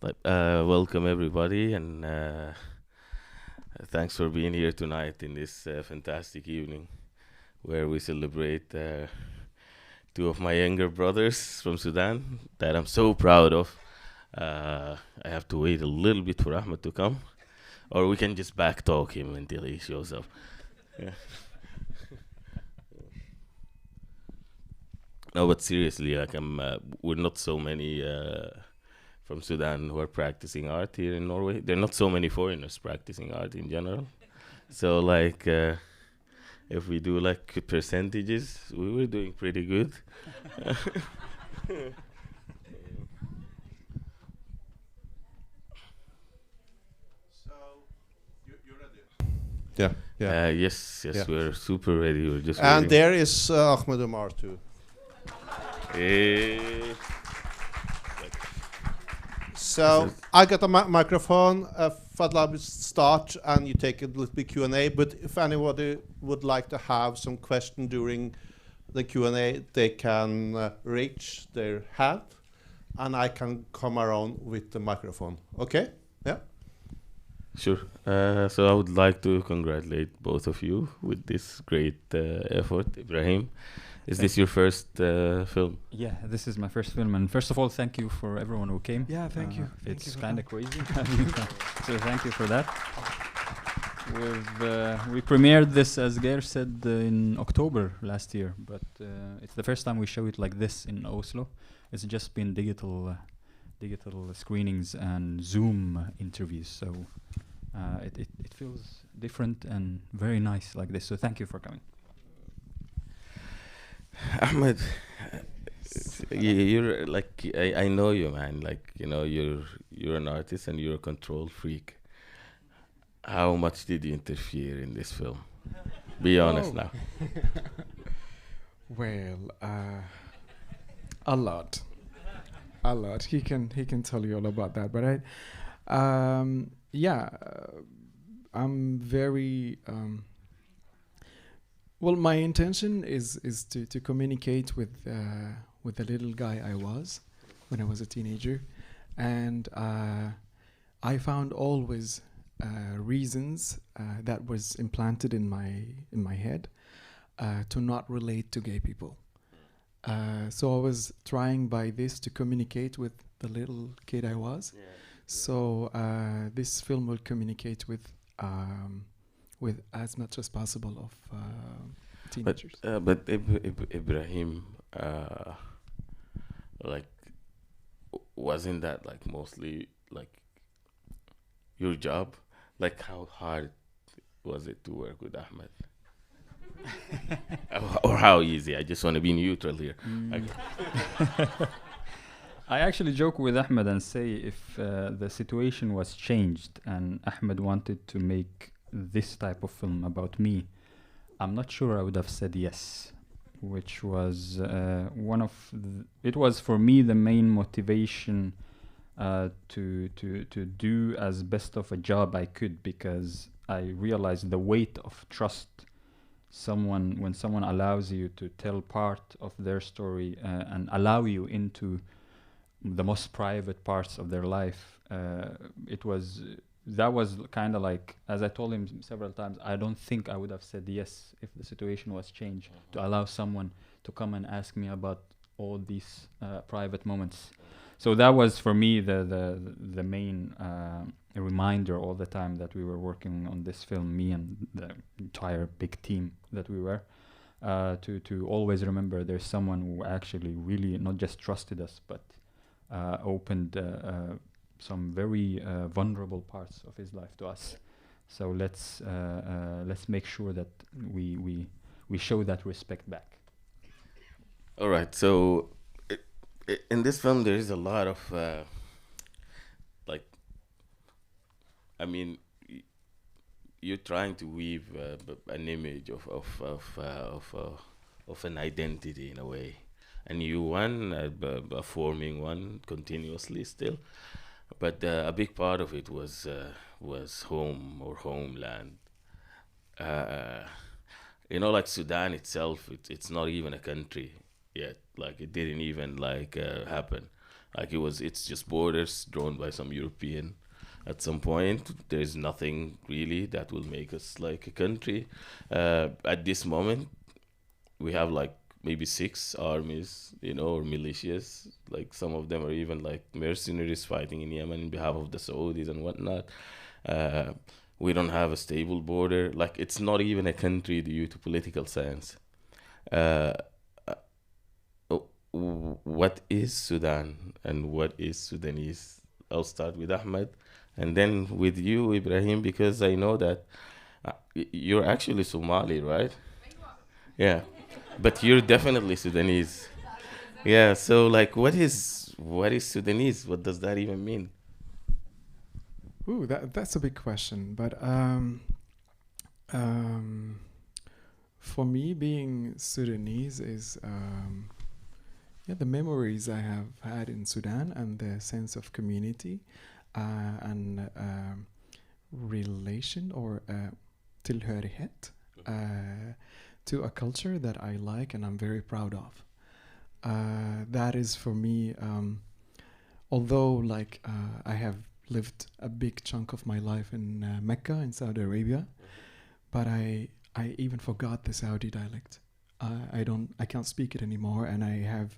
Welcome everybody, and thanks for being here tonight in this fantastic evening where we celebrate two of my younger brothers from Sudan that I'm so proud of. I have to wait a little bit for Ahmed to come, or we can just back talk him until he shows up. Yeah. No, but seriously, we're not so many from Sudan who are practicing art here in Norway. There are not so many foreigners practicing art in general. So if we do like percentages, we were doing pretty good. Yeah, yeah. Yes, Yeah. we're super ready. We're just And waiting. there is Ahmed Umar too. Eh, So I got a microphone. Fadlabi start, and you take a little bit Q&A. But if anybody would like to have some question during the Q&A, they can reach their hand, and I can come around with the microphone. Okay? Yeah. Sure. So I would like to congratulate both of you with this great effort, Ibrahim. Is this your first film? Yeah, this is my first film, and first of all, thank you for everyone who came. Yeah, thank you. Thank It's you for kind of coming. crazy, so thank you for that. We premiered this, as Geir said, in October last year, but it's the first time we show it like this in Oslo. It's just been digital screenings and Zoom interviews, so it feels different and very nice like this. So thank you for coming. Ahmed, you're like I know you, man. Like you're an artist and you're a control freak. How much did you interfere in this film? Be honest now. Well, a lot. He can tell you all about that. But I'm very. Well, my intention is to communicate with the little guy I was when I was a teenager, and I found always reasons that was implanted in my head to not relate to gay people. So I was trying by this to communicate with the little kid I was. So this film will communicate with as much as possible of teenagers. But Ibrahim, like, wasn't that like mostly like your job? Like, how hard was it to work with Ahmed? Or how easy? I just want to be neutral here. I actually joke with Ahmed and say if the situation was changed and Ahmed wanted to make this type of film about me, I'm not sure I would have said yes, which was it was for me the main motivation to do as best of a job I could, because I realized the weight of trust when someone allows you to tell part of their story and allow you into the most private parts of their life. That was kind of like, as I told him several times, I don't think I would have said yes if the situation was changed, to allow someone to come and ask me about all these private moments. So that was for me the main reminder all the time that we were working on this film, me and the entire big team that we were, to always remember there's someone who actually really not just trusted us, but opened some very vulnerable parts of his life to us. So let's make sure that we show that respect back. All right. So in this film, there is a lot of you're trying to weave an image of an identity in a way, a new one, forming one continuously still. But a big part of it was home or homeland. Like Sudan itself, it's not even a country yet. Like it didn't even happen. Like it's just borders drawn by some European. At some point, there's nothing really that will make us like a country. At this moment, we have like maybe 6 armies, or militias. Like some of them are even like mercenaries fighting in Yemen in behalf of the Saudis and whatnot. Uh, we don't have a stable border. Like it's not even a country due to political science. Uh, what is Sudan and what is Sudanese? I'll start with Ahmed and then with you, Ibrahim, because I know that you're actually Somali, right? Yeah, but you're definitely Sudanese. Yeah, so like, what is Sudanese? What does that even mean? Ooh, that's a big question. But for me, being Sudanese is the memories I have had in Sudan and the sense of community and relation or tillhörighet to a culture that I like and I'm very proud of. That is for me, although like I have lived a big chunk of my life in Mecca in Saudi Arabia, but I even forgot the Saudi dialect. I can't speak it anymore, and I have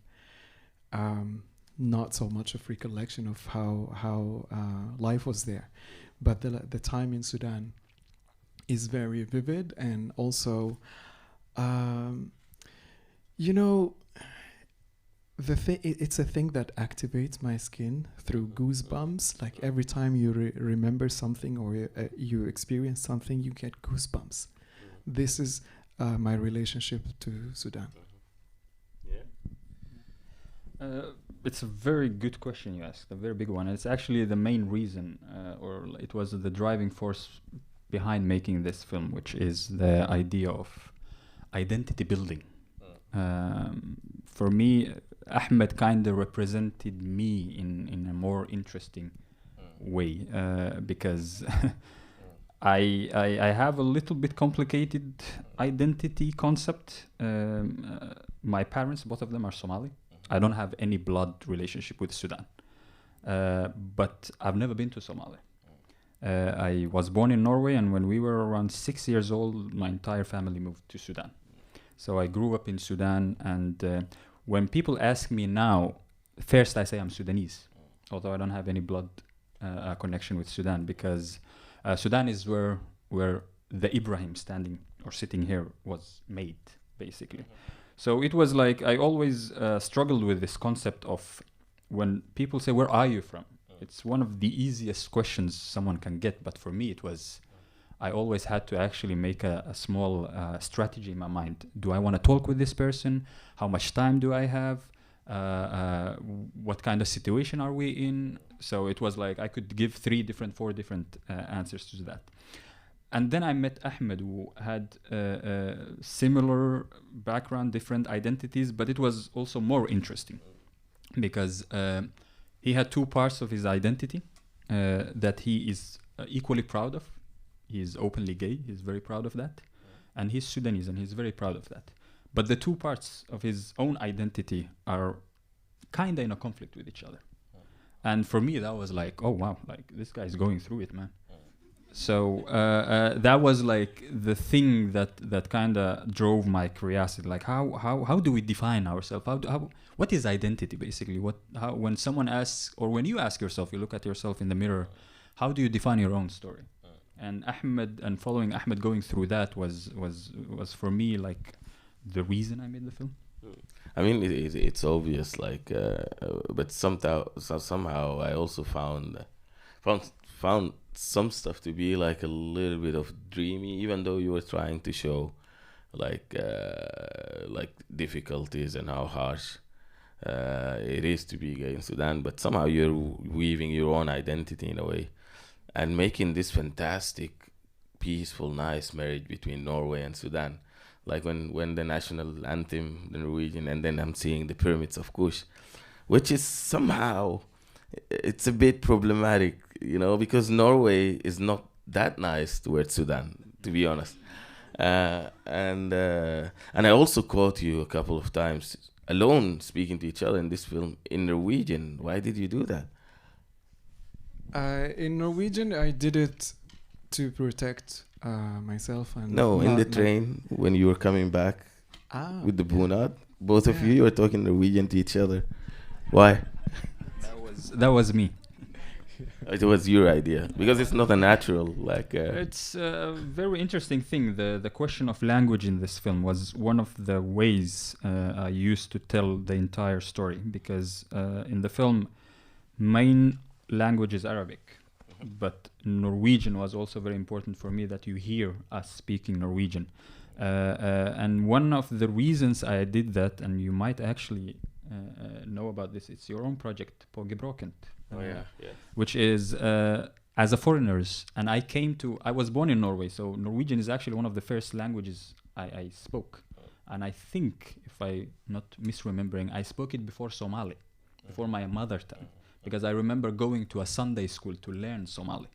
not so much of recollection of how life was there. But the time in Sudan is very vivid, and also, it's a thing that activates my skin through goosebumps. Like every time you remember something or you experience something, you get goosebumps. This is my relationship to Sudan. It's a very good question you asked, a very big one. It's actually the main reason, or it was the driving force behind making this film, which is the idea of identity building. For me, Ahmed kind of represented me in a more interesting way, because I have a little bit complicated identity concept. My parents, both of them are Somali. I don't have any blood relationship with Sudan, but I've never been to Somalia. I was born in Norway, and when we were around 6 years old, my entire family moved to Sudan. So I grew up in Sudan, and when people ask me now, first I say I'm Sudanese, although I don't have any blood connection with Sudan, because Sudan is where the Ibrahim standing or sitting here was made, basically. So it was like I always struggled with this concept of when people say, where are you from? It's one of the easiest questions someone can get, but for me it was, I always had to actually make a small strategy in my mind. Do I want to talk with this person? How much time do I have? What kind of situation are we in? So it was like I could give 4 different answers to that. And then I met Ahmed, who had similar background, different identities, but it was also more interesting because he had 2 parts of his identity that he is equally proud of. He is openly gay, he's very proud of that. And he's Sudanese, and he's very proud of that. But the 2 parts of his own identity are kind of in a conflict with each other. And for me, that was like, oh wow, like this guy's going through it, man. So that was like the thing that kind of drove my curiosity. Like how do we define ourselves? What is identity basically? When someone asks, or when you ask yourself, you look at yourself in the mirror, how do you define your own story? And Ahmed, and following Ahmed going through that was for me like the reason I made the film. I mean, it's obvious, like, but somehow I also found some stuff to be like a little bit of dreamy, even though you were trying to show like difficulties and how harsh it is to be gay in Sudan. But somehow you're weaving your own identity in a way and making this fantastic, peaceful, nice marriage between Norway and Sudan. Like when the national anthem, the Norwegian, and then I'm seeing the pyramids of Kush, which is somehow, it's a bit problematic, because Norway is not that nice towards Sudan, to be honest. And I also quote you a couple of times alone speaking to each other in this film in Norwegian. Why did you do that? In Norwegian, I did it to protect myself and No, in the train when you were coming back with the bunad, both of you were talking Norwegian to each other. Why? That was me. It was your idea because it's not a natural like. It's a very interesting thing. The question of language in this film was one of the ways I used to tell the entire story, because in the film, main language is Arabic, but Norwegian was also very important for me, that you hear us speaking Norwegian. And one of the reasons I did that, and you might actually know about this, it's your own project, Pågebråkent. Which is as a foreigners, and I was born in Norway, so Norwegian is actually one of the first languages I spoke. And I think, if I'm not misremembering, I spoke it before Somali, before my mother tongue, because I remember going to a Sunday school to learn Somali.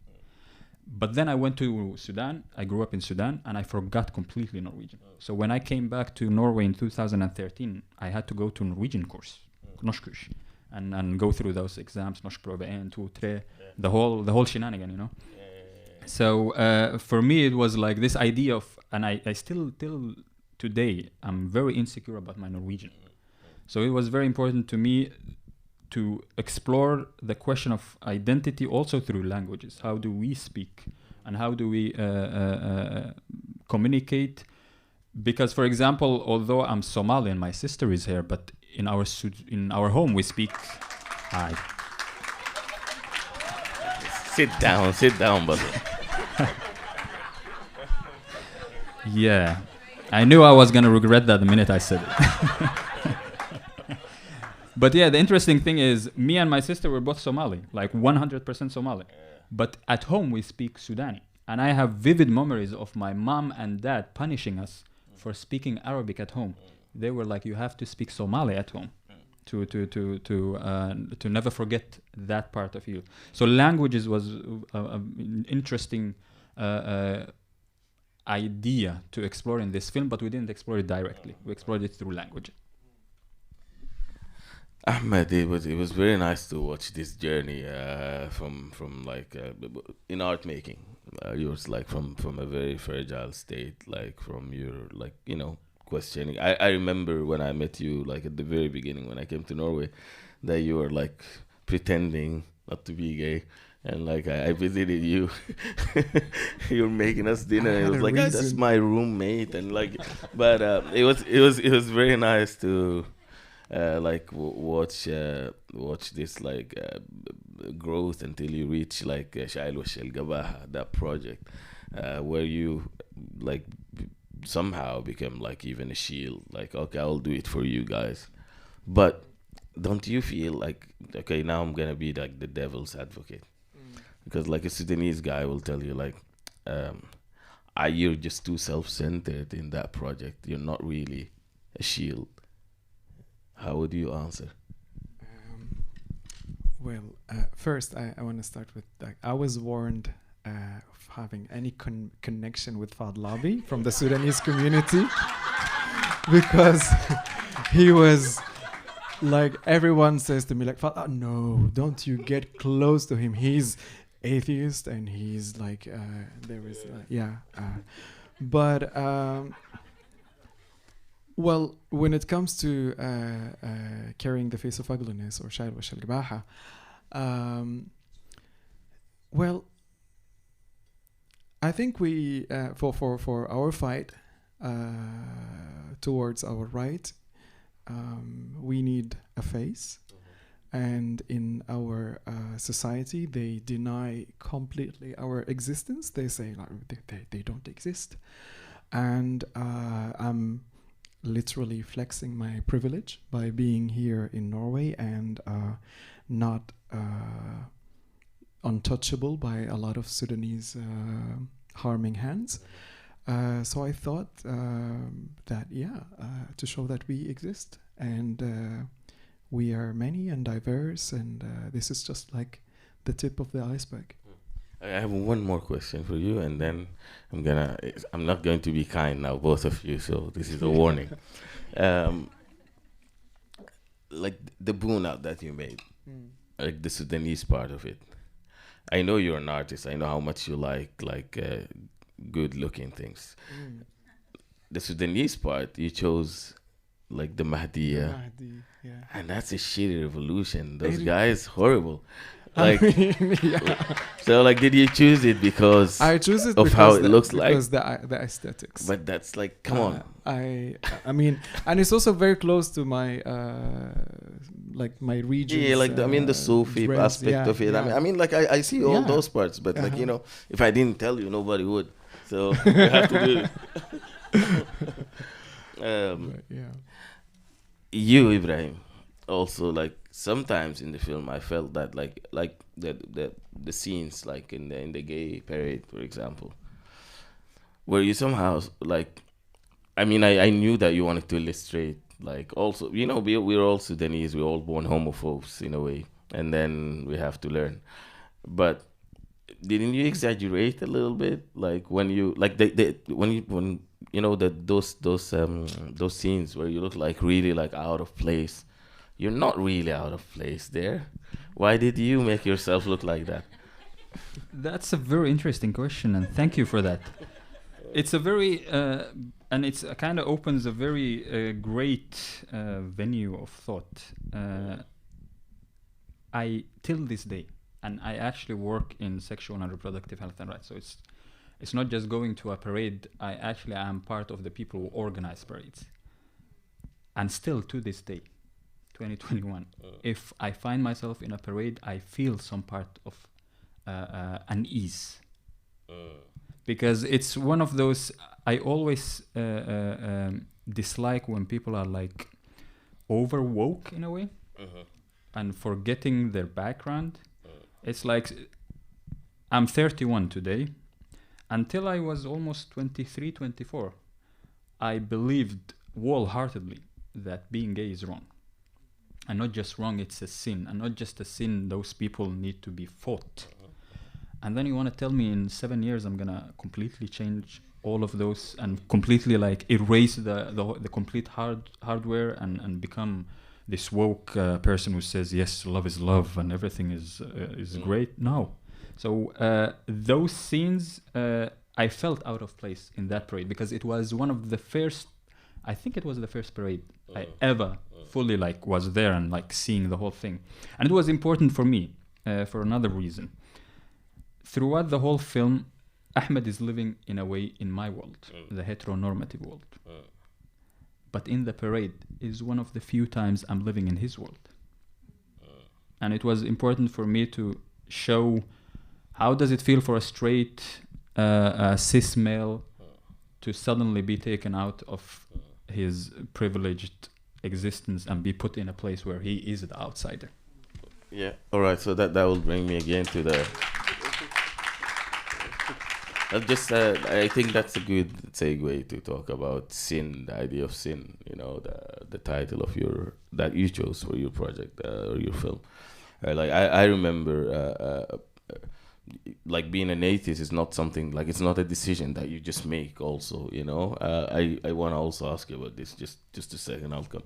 But then I went to Sudan, I grew up in Sudan, and I forgot completely Norwegian. So when I came back to Norway in 2013, I had to go to Norwegian course, norskkurs. And go through those exams, norskprøve 1, 2, 3, the whole shenanigan, you know. So for me, it was like this idea of, and I still till today, I'm very insecure about my Norwegian. So it was very important to me to explore the question of identity also through languages. How do we speak, and how do we communicate? Because, for example, although I'm Somali and my sister is here, but in our home we speak. Hi. Sit down, brother. Yeah, I knew I was gonna regret that the minute I said it. But yeah, the interesting thing is, me and my sister were both Somali, like 100% Somali. But at home we speak Sudani, and I have vivid memories of my mom and dad punishing us for speaking Arabic at home. They were like, you have to speak Somali at home to never forget that part of you. So languages was an interesting idea to explore in this film, but we didn't explore it directly. We explored it through language. Ahmed, it was very nice to watch this journey from like in art making. Yours like from a very fragile state, like from your like questioning. I remember when I met you, like at the very beginning when I came to Norway, that you were like pretending not to be gay, and like I visited you. You were making us dinner, and it was like, that's my roommate, and like, but it was very nice to like watch this like growth until you reach like Shail Washel Gabaha, that project where you like somehow become like even a shield, like, okay, I'll do it for you guys. But don't you feel like, okay, now I'm gonna be like the devil's advocate, because like a Sudanese guy will tell you like you're just too self-centered in that project, you're not really a shield. How would you answer? Well, first I want to start with like, I was warned of having any connection with Fadlabi from the Sudanese community because he was like, everyone says to me like, no, don't you get close to him, he's atheist and he's like there is but well, when it comes to carrying the face of ugliness or Shail Washel Gabaha, well, I think we for our fight towards our right, we need a face, and in our society they deny completely our existence. They say like, they don't exist, and I'm literally flexing my privilege by being here in Norway and not untouchable by a lot of Sudanese harming hands. So I thought that, to show that we exist and we are many and diverse, and this is just like the tip of the iceberg. I have one more question for you, and then I'm not going to be kind now, both of you, so this is a warning. like the burnout that you made, like the Sudanese part of it. I know you're an artist. I know how much you like good looking things. The Sudanese part, you chose like the Mahdiya, Mahdi, yeah. and that's a shitty revolution. Those It- guys horrible. I Like, mean, yeah. so like, did you choose it because I choose it of because how it looks like? because the aesthetics. But that's like, come on. I mean, and it's also very close to my like my region. Yeah, like I mean the Sufi aspect of it. I mean, like I see all Yeah. those parts, but like, Uh-huh. you know, if I didn't tell you, nobody would. So you have to do it. Yeah. You, Ibrahim, also like sometimes in the film, I felt that like the scenes like in the gay parade, for example, where you somehow like, I mean, I knew that you wanted to illustrate like also, you know, we're all Sudanese, we're all born homophobes in a way, and then we have to learn. But didn't you exaggerate a little bit, like when you like when you know that those scenes where you look like really like out of place? You're not really out of place there. Why did you make yourself look like that? That's a very interesting question, and thank you for that. It's a very and it's kind of opens a very great venue of thought. I till this day, and I actually work in sexual and reproductive health and rights. So it's not just going to a parade. I actually am part of the people who organize parades, and still to this day, 2021, if I find myself in a parade, I feel some part of unease. Because it's one of those, I always dislike when people are like over woke in a way and forgetting their background. It's like, I'm 31 today. Until I was almost 23, 24, I believed wholeheartedly that being gay is wrong. And not just wrong, it's a sin. And not just a sin, those people need to be fought. And then you want to tell me in 7 years I'm going to completely change all of those and completely like erase the complete hardware and become this woke person who says, yes, love is love and everything is great? No. So those scenes, I felt out of place in that parade because it was one of the first, I think it was the first parade I ever fully like was there and like seeing the whole thing. And it was important for me for another reason. Throughout the whole film, Ahmed is living in a way in my world, the heteronormative world. But in the parade is one of the few times I'm living in his world. And it was important for me to show how does it feel for a straight cis male to suddenly be taken out of his privileged existence and be put in a place where he is the outsider. Yeah. All right. So that will bring me again to the. I think that's a good segue to talk about sin, the idea of sin. You know, the title of that you chose for your project or your film. Like I remember, like being an atheist is not something like it's not a decision that you just make. Also, you know, I want to also ask you about this. Just a second, I'll come.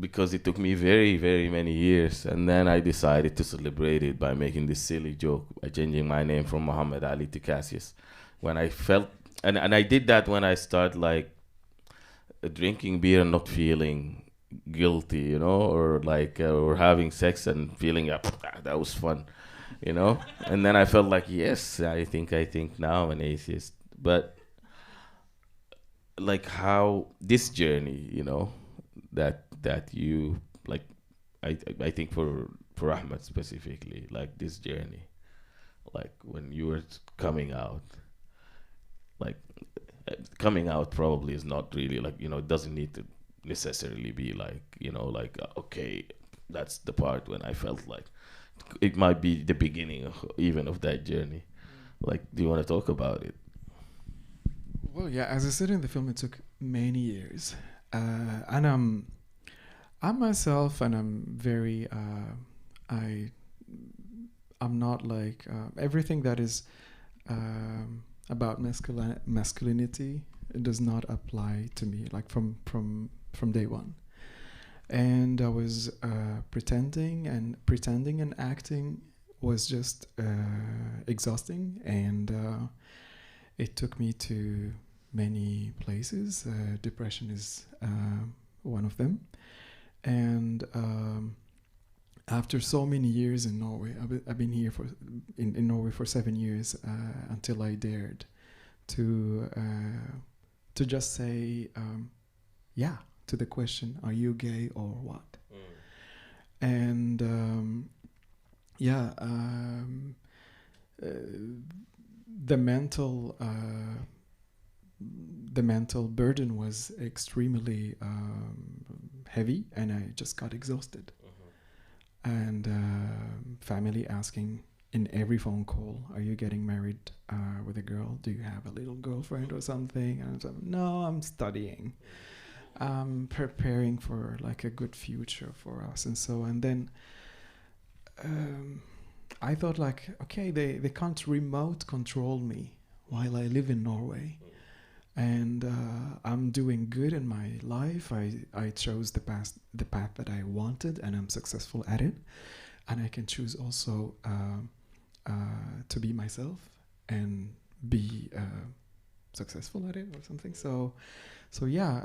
Because it took me very, very many years, and then I decided to celebrate it by making this silly joke by changing my name from Muhammad Ali to Cassius. When I felt, and I did that when I started like drinking beer and not feeling guilty, you know, or like or having sex and feeling that was fun, you know. And then I felt like, yes, I think now I'm an atheist, but like how this journey, you know. That you like, I think for Ahmed specifically, like this journey, like when you were coming out, like coming out probably is not really like, you know, it doesn't need to necessarily be like, you know, like okay, that's the part when I felt like it might be the beginning of that journey. Like, do you want to talk about it? Well, yeah, as I said in the film, it took many years. And I'm myself, and I'm very, I'm not like everything that is about masculinity. It does not apply to me, like from day one. and I was pretending and acting was just exhausting, and it took me to many places. Depression is one of them, and after so many years in Norway, I've been here in Norway for 7 years until I dared to just say yeah to the question, are you gay or what? And the mental burden was extremely heavy, and I just got exhausted. And family asking in every phone call, are you getting married with a girl? Do you have a little girlfriend or something? And I'm no, I'm studying. I'm preparing for like a good future for us. And so, and then I thought like, okay, they can't remote control me while I live in Norway. And I'm doing good in my life. I chose the path that I wanted, and I'm successful at it. And I can choose also to be myself and be successful at it or something. So yeah,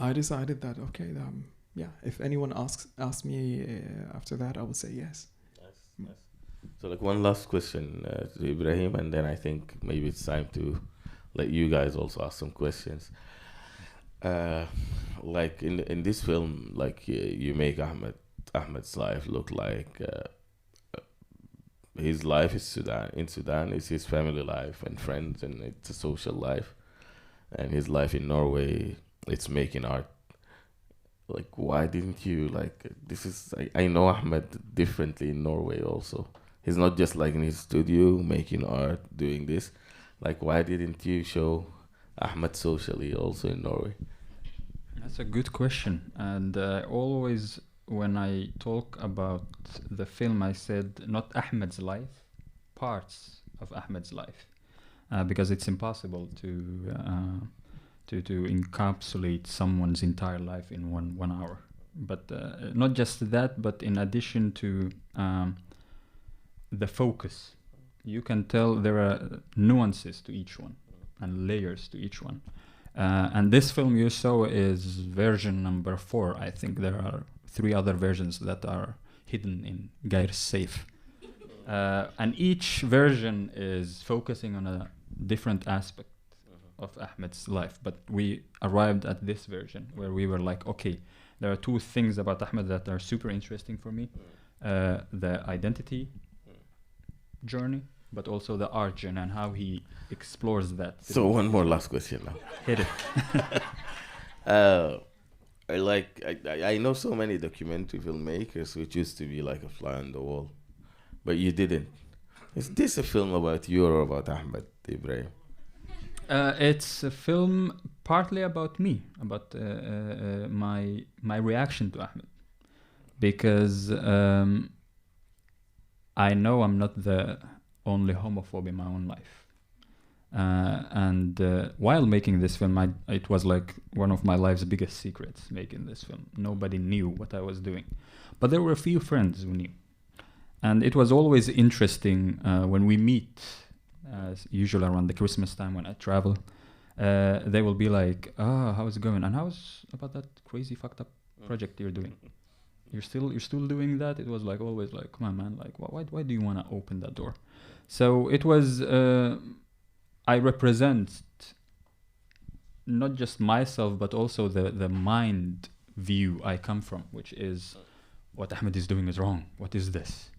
I decided that okay, yeah. If anyone asks me after that, I would say yes. Nice. So like one last question to Ibrahim, and then I think maybe it's time to let you guys also ask some questions. Like in this film, like you make Ahmed's life look like his life is Sudan is his family life and friends, and it's a social life, and his life in Norway, it's making art. Like, why didn't you this is I know Ahmed differently in Norway also. He's not just like in his studio making art doing this. Like, why didn't you show Ahmed socially also in Norway? That's a good question. And always when I talk about the film, I said not Ahmed's life, parts of Ahmed's life, because it's impossible to encapsulate someone's entire life in one hour. But not just that, but in addition to the focus, you can tell there are nuances to each one and layers to each one. And this film you saw is version number 4. I think there are 3 other versions that are hidden in Gair's safe. And each version is focusing on a different aspect of Ahmed's life. But we arrived at this version where we were like, okay, there are 2 things about Ahmed that are super interesting for me. The identity journey, but also the art journey and how he explores that. So one more last question now. Hit it. I know so many documentary filmmakers which used to be like a fly on the wall, but you didn't. Is this a film about you or about Ahmed, Ibrahim? It's a film partly about me, about my reaction to Ahmed, because I know I'm not the only homophobe in my own life. And while making this film, it was like one of my life's biggest secrets, making this film. Nobody knew what I was doing. But there were a few friends who knew. And it was always interesting when we meet, usually around the Christmas time when I travel, they will be like, how's it going? And how's about that crazy fucked up project you're doing? You're still doing that? It was like always like, come on, man, like why do you want to open that door? So it was, I represent not just myself, but also the mind view I come from, which is what Ahmed is doing is wrong. What is this?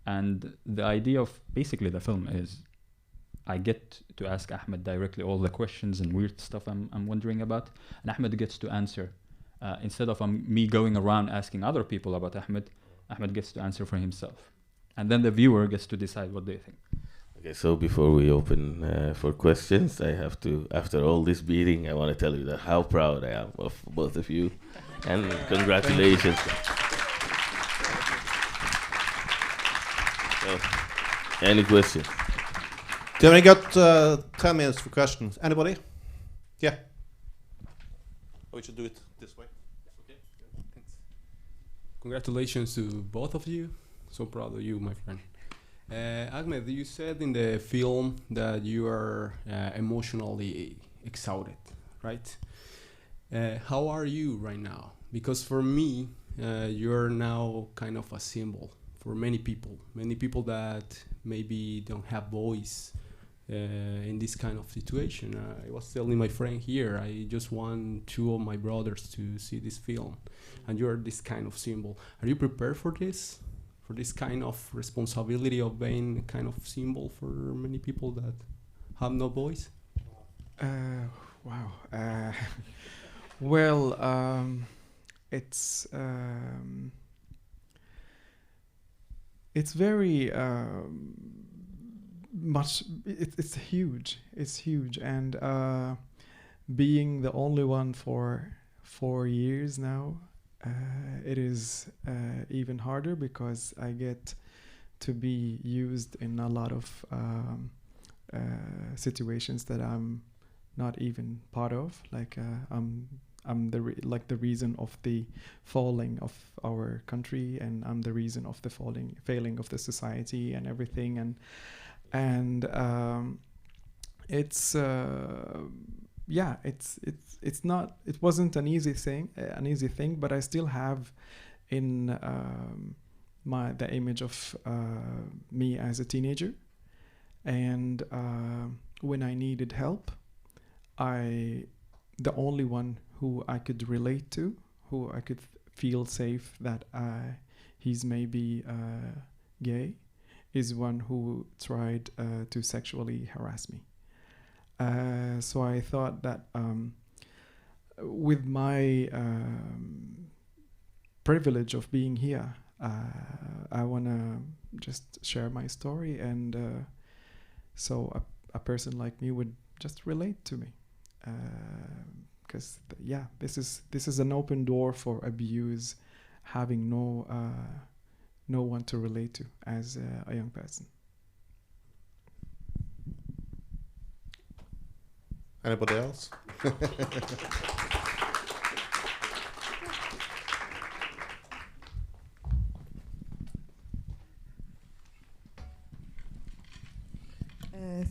And the idea of basically the film is I get to ask Ahmed directly all the questions and weird stuff I'm wondering about, and Ahmed gets to answer. Instead of me going around asking other people about Ahmed gets to answer for himself. And then the viewer gets to decide what they think. Okay, so before we open for questions, I have to, after all this beating, I want to tell you that how proud I am of both of you. And congratulations. So, any questions? Then we got 10 minutes for questions. Anybody? Yeah. We should do it this way. Okay. Congratulations to both of you. So proud of you, my friend. Ahmed, you said in the film that you are emotionally exhausted, right? How are you right now? Because for me, you're now kind of a symbol for many people that maybe don't have voice in this kind of situation. I was telling my friend here, I just want 2 of my brothers to see this film, and you're this kind of symbol. Are you prepared for this? For this kind of responsibility of being a kind of symbol for many people that have no voice? Wow. Well, it's very much. It's huge. It's huge, and being the only one for 4 years now, it is even harder because I get to be used in a lot of situations that I'm not even part of. Like I'm the reason of the falling of our country, and I'm the reason of the failing of the society and everything. And it's it's not. It wasn't an easy thing, but I still have in the image of me as a teenager, and when I needed help, the only one who I could relate to, who I could feel safe that he's maybe gay, is one who tried to sexually harass me. So I thought that with my privilege of being here, I want to just share my story, and so a person like me would just relate to me. Because this is an open door for abuse, having no one to relate to as a young person. Anybody else?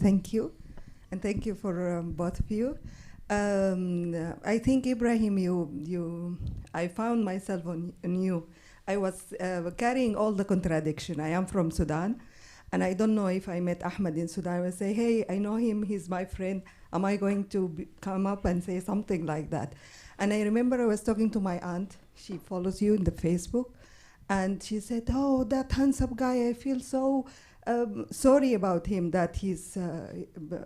Thank you, and thank you for both of you. I think Ibrahim, I found myself on you. I was carrying all the contradiction. I am from Sudan, and I don't know if I met Ahmed in Sudan. I would say, hey, I know him, he's my friend. Am I going to come up and say something like that? And I remember I was talking to my aunt. She follows you in the Facebook, and she said, oh, that handsome guy, I feel so sorry about him that he's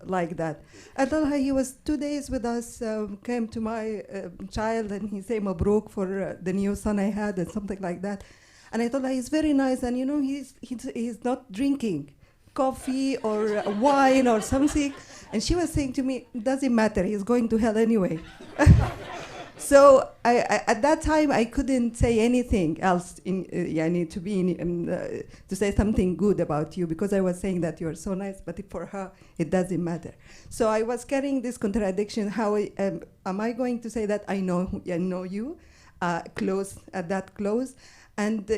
like that. I told her he was 2 days with us, came to my child, and he said Mabruk for the new son I had and something like that. And I told her he's very nice, and he's not drinking coffee or wine or something. And she was saying to me, it doesn't matter, he's going to hell anyway. So I at that time I couldn't say anything else to say something good about you, because I was saying that you're so nice, but for her it doesn't matter. So I was carrying this contradiction. How am I going to say that I know you close, that close? And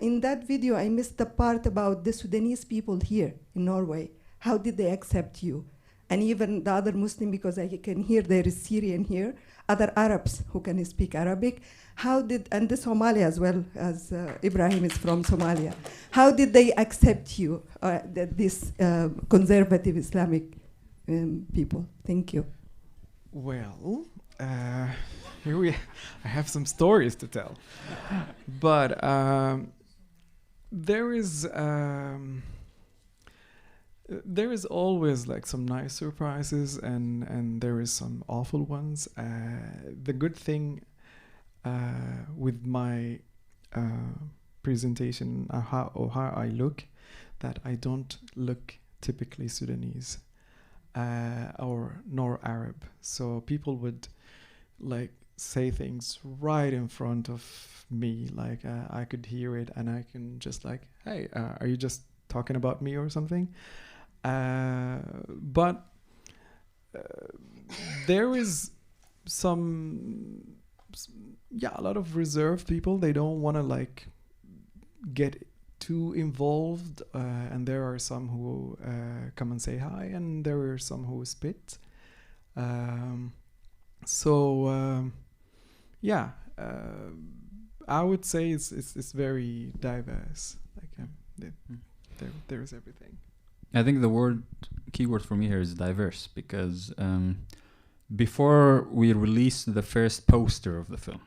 in that video I missed the part about the Sudanese people here in Norway. How did they accept you? And even the other Muslim, because I can hear there is Syrian here, other Arabs who can speak Arabic. And the Somalia as well, as Ibrahim is from Somalia. How did they accept you, this conservative Islamic people? Thank you. Well, I have some stories to tell. But there is always like some nice surprises, and there is some awful ones. The good thing with my presentation, how I look, that I don't look typically Sudanese nor Arab. So people would like say things right in front of me, like I could hear it, and I can just like, hey, are you just talking about me or something? But there is some a lot of reserved people. They don't want to like get too involved, and there are some who come and say hi, and there are some who spit. I would say it's very diverse. Like there's everything. I think the keyword for me here is diverse, because before we released the first poster of the film,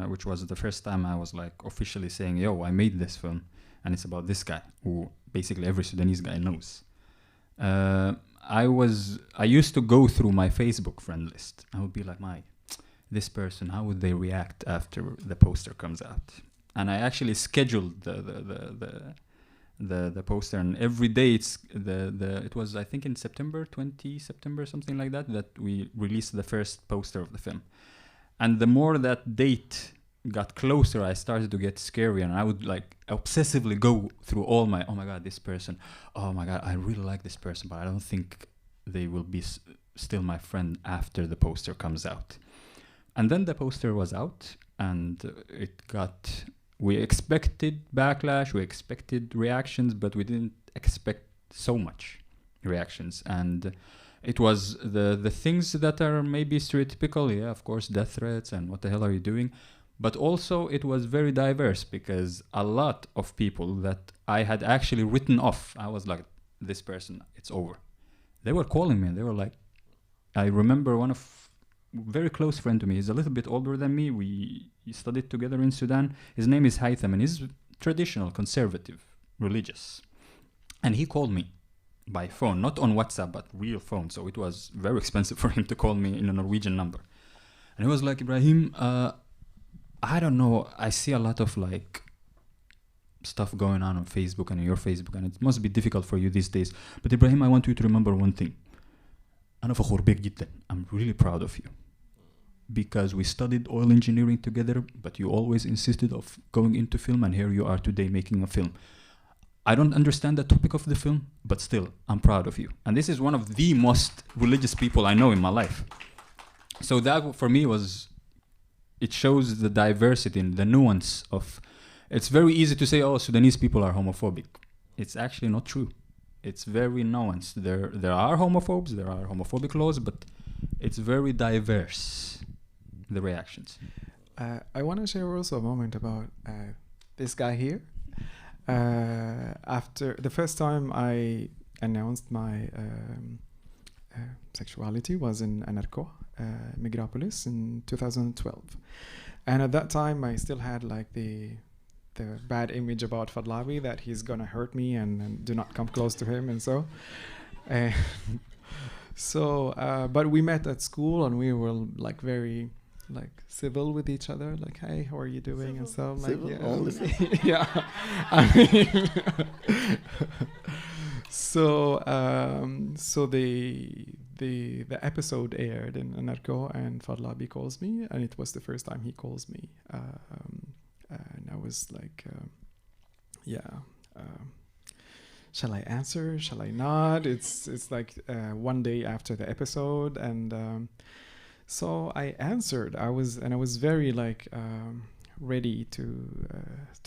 which was the first time I was like officially saying, yo, I made this film and it's about this guy who basically every Sudanese guy knows. I used to go through my Facebook friend list. I would be like, this person, how would they react after the poster comes out? And I actually scheduled the poster, and every day it was, I think, in September, something like that we released the first poster of the film. And the more that date got closer, I started to get scary, and I would like obsessively go through all my, oh my god, this person, oh my god, I really like this person, but I don't think they will be still my friend after the poster comes out. And then the poster was out, and we expected backlash, we expected reactions, but we didn't expect so much reactions. And it was the things that are maybe stereotypical, yeah, of course, death threats and what the hell are you doing? But also it was very diverse, because a lot of people that I had actually written off, I was like, this person, it's over. They were calling me, and they were like, I remember one of very close friend to me, he's a little bit older than me, we studied together in Sudan, his name is Haytham, and he's traditional, conservative, religious. And he called me by phone, not on WhatsApp, but real phone, so it was very expensive for him to call me in a Norwegian number. And he was like, Ibrahim, I don't know, I see a lot of like stuff going on Facebook and on your Facebook, and it must be difficult for you these days, but Ibrahim, I want you to remember one thing. I'm really proud of you, because we studied oil engineering together, but you always insisted of going into film, and here you are today making a film. I don't understand the topic of the film, but still, I'm proud of you. And this is one of the most religious people I know in my life. So that for me it shows the diversity and the nuance of, it's very easy to say, oh, Sudanese people are homophobic. It's actually not true. It's very nuanced. There are homophobes, there are homophobic laws, but it's very diverse, the reactions. I want to share also a moment about this guy here. After the first time I announced my sexuality was in Anarko, Migrapolis in 2012. And at that time I still had like the bad image about Fadlabi, that he's gonna hurt me and do not come close to him and so. But we met at school, and we were like very like civil with each other, like, hey, how are you doing? And so I'm like, yeah. Yeah. I mean, so the episode aired in Anarko, and Fadlabi calls me, and it was the first time he calls me. And I was like, shall I answer? Shall I not? It's like one day after the episode, and so I answered. I was very like ready to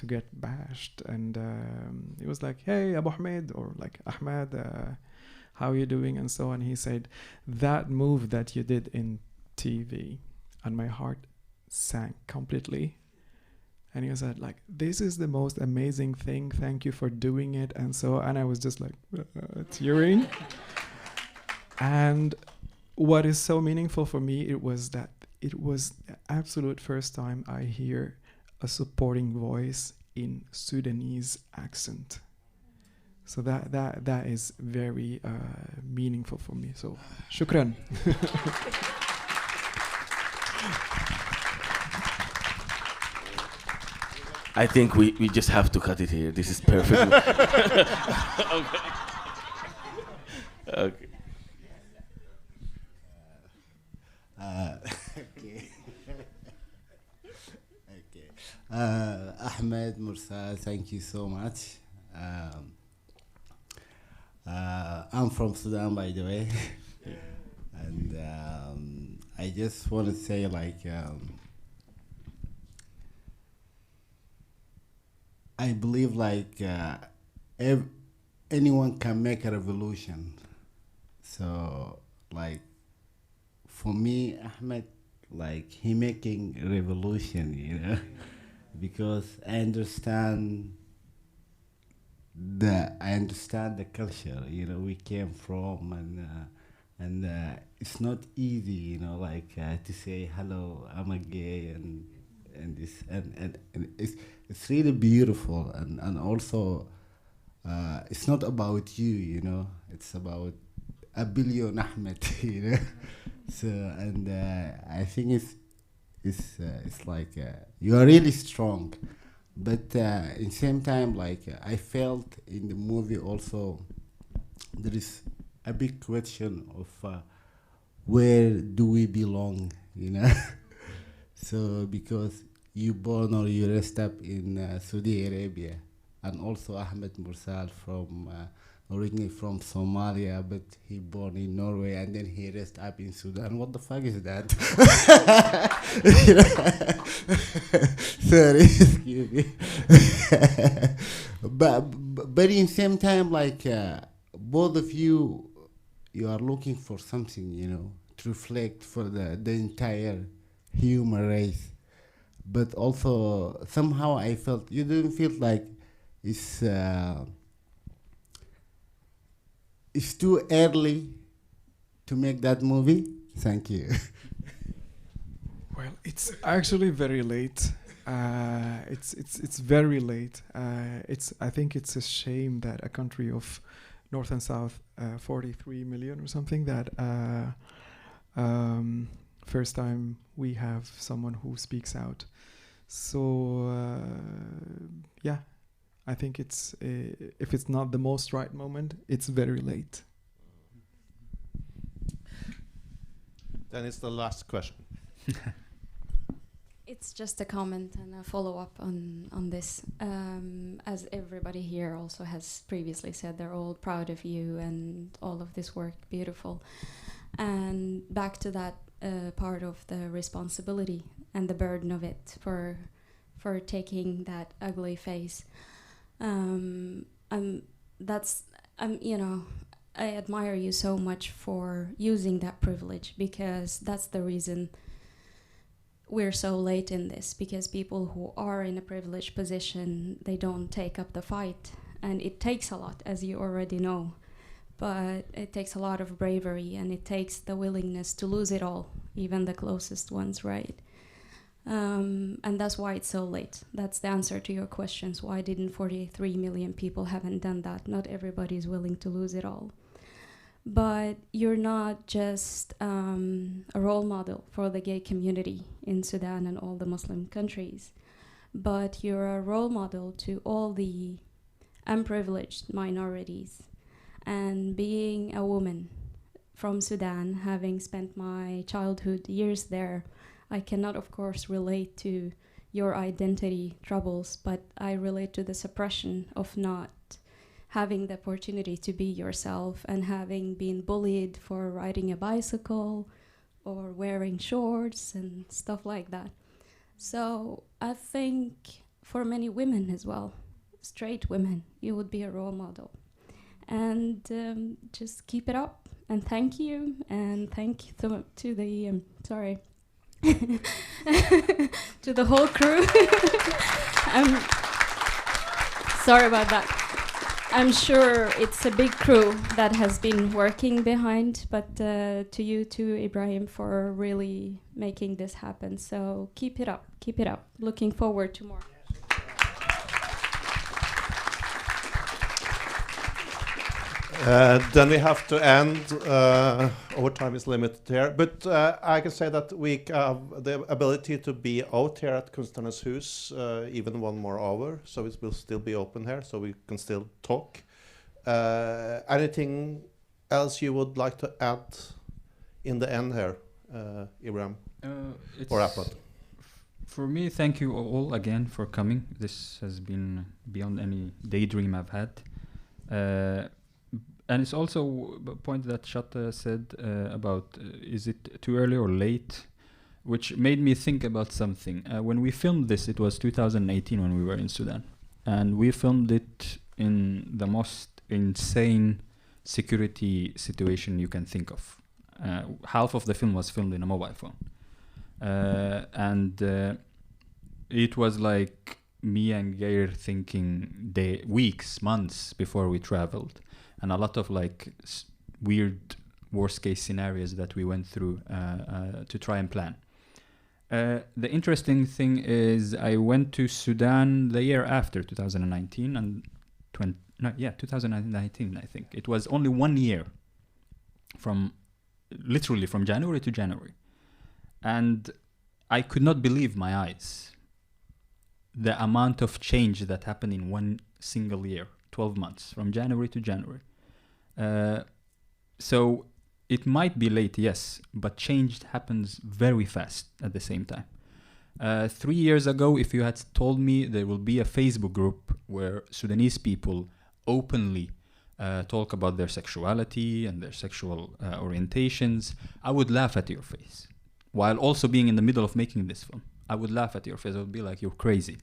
get bashed, and it was like, hey, Abu Ahmed, or like Ahmed, how are you doing? And so on. He said, that move that you did in TV, and my heart sank completely. And he was like, this is the most amazing thing. Thank you for doing it. And I was just like tearing. And what is so meaningful for me, it was that it was the absolute first time I hear a supporting voice in Sudanese accent. So that is very meaningful for me. So, shukran. I think we just have to cut it here. This is perfect. Okay. Okay. Okay. Okay. Ahmed Mursal, thank you so much. I'm from Sudan, by the way. And I just want to say, like, I believe like anyone can make a revolution. So like for me, Ahmed, like he making a revolution, you know, because I understand the culture, you know, we came from, and it's not easy, you know, like to say hello, I'm a gay, and this and it's really beautiful, and also it's not about you, you know, it's about a billion Ahmed, you know. So and I think it's like you are really strong, but in the same time, like I felt in the movie also there is a big question of where do we belong, you know. So because you born or you raised up in Saudi Arabia, and also Ahmed Mursal from originally from Somalia, but he born in Norway and then he raised up in Sudan. What the fuck is that? Sorry, excuse me. but in same time, like both of you are looking for something, you know, to reflect for the entire human race. But also somehow I felt you didn't feel like it's too early to make that movie. Thank you. Well, it's actually very late. It's very late. I think it's a shame that a country of North and South, 43 million or something, that first time we have someone who speaks out. So yeah, I think it's if it's not the most right moment, it's very late. Then it's the last question. It's just a comment and a follow-up on this. As everybody here also has previously said, they're all proud of you and all of this work, beautiful. And back to that part of the responsibility and the burden of it for taking that ugly face. You know, I admire you so much for using that privilege, because that's the reason we're so late in this, because people who are in a privileged position, they don't take up the fight. And it takes a lot, as you already know, but it takes a lot of bravery, and it takes the willingness to lose it all, even the closest ones, right? And that's why it's so late. That's the answer to your questions. Why didn't 43 million people haven't done that? Not everybody is willing to lose it all. But you're not just a role model for the gay community in Sudan and all the Muslim countries, but you're a role model to all the unprivileged minorities. And being a woman from Sudan, having spent my childhood years there, I cannot, of course, relate to your identity troubles, but I relate to the suppression of not having the opportunity to be yourself, and having been bullied for riding a bicycle or wearing shorts and stuff like that. So I think for many women as well, straight women, you would be a role model. And just keep it up, and thank you, and thank you to the sorry to the whole crew. I'm sorry about that. I'm sure it's a big crew that has been working behind, but to you too, Ibrahim, for really making this happen. So keep it up, keep it up. Looking forward to more. Then we have to end. Our time is limited here, but I can say that we have the ability to be out here at Kunstnernes Hus even one more hour, so it will still be open here, so we can still talk. Anything else you would like to add in the end here, Ibrahim or Ahmed? For me, thank you all again for coming. This has been beyond any daydream I've had. And it's also a point that Shatta said about is it too early or late, which made me think about something. When we filmed this, it was 2018 when we were in Sudan. and we filmed it in the most insane security situation you can think of. Half of the film was filmed in a mobile phone. And it was like me and Geir thinking weeks, months before we traveled, and a lot of like weird worst case scenarios that we went through to try and plan. The interesting thing is I went to Sudan the year after 2019 and 2019 I think. It was only 1 year literally from January to January. And I could not believe my eyes. The amount of change that happened in one single year, 12 months, from January to January. So it might be late, yes, but change happens very fast at the same time. 3 years ago, if you had told me there will be a Facebook group where Sudanese people openly talk about their sexuality and their sexual orientations, I would laugh at your face. While also being in the middle of making this film, I would laugh at your face. I would be like, you're crazy.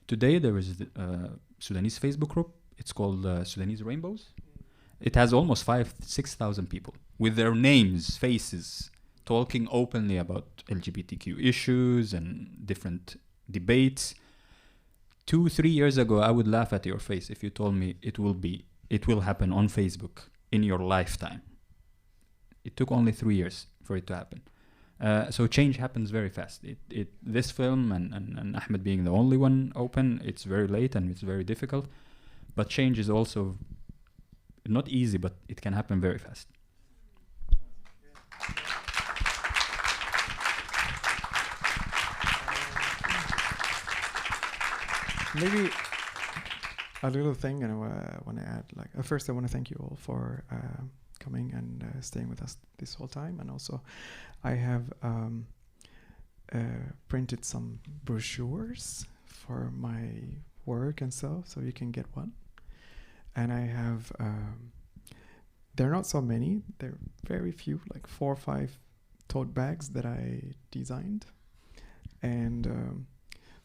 Today, there is a Sudanese Facebook group. It's called Sudanese Rainbows. It has almost 6,000 people with their names, faces, talking openly about LGBTQ issues and different debates. 2-3 years ago, I would laugh at your face if you told me it will happen on Facebook in your lifetime. It took only 3 years for it to happen. So change happens very fast. This film and Ahmed being the only one open, it's very late and it's very difficult. But change is also not easy, but it can happen very fast. Maybe a little thing, and I want to add. Like, first, I want to thank you all for coming and staying with us this whole time, and also, I have printed some brochures for my work and so you can get one. And I have, they're not so many, they're very few, like 4 or 5 tote bags that I designed. And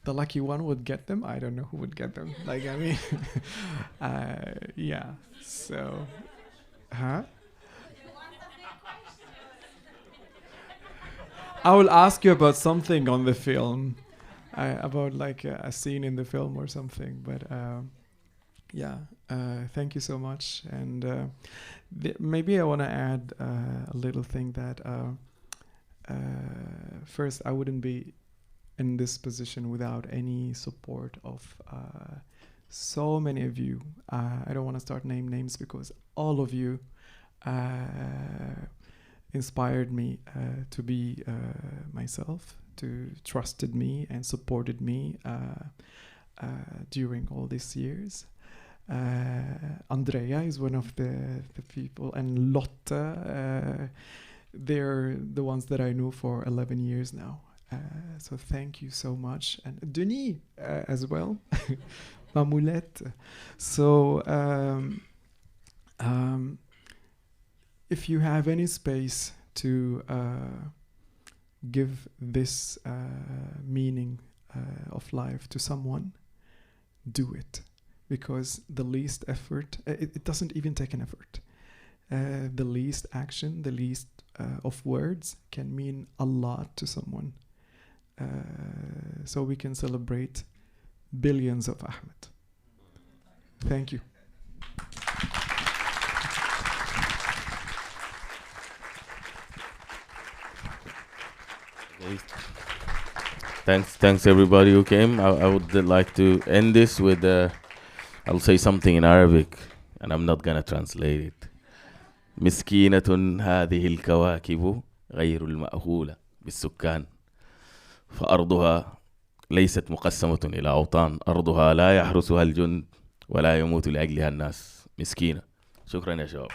the lucky one would get them. I don't know who would get them. Like, I mean, yeah, so, I will ask you about something on the film, about like a scene in the film or something, but yeah, thank you so much. And maybe I want to add a little thing that first, I wouldn't be in this position without any support of so many of you. I don't want to start naming names because all of you inspired me to be myself, to trusted me and supported me during all these years. Andrea is one of the people, and Lotte, they're the ones that I know for 11 years now. So thank you so much. And Denis as well, Mamoulette. So if you have any space to give this meaning of life to someone, do it. Because the least effort, it doesn't even take an effort. The least action, the least of words can mean a lot to someone. So we can celebrate billions of Ahmed. Thank you. Thanks everybody who came. I would like to end this with I'll say something in Arabic and I'm not gonna translate it. مسكينة هذه الكواكب غير المأهولة بالسكان فأرضها ليست مقسمة إلى أوطان أرضها لا يحرسها الجند ولا يموت لأجلها الناس مسكينة. شكرا يا شباب.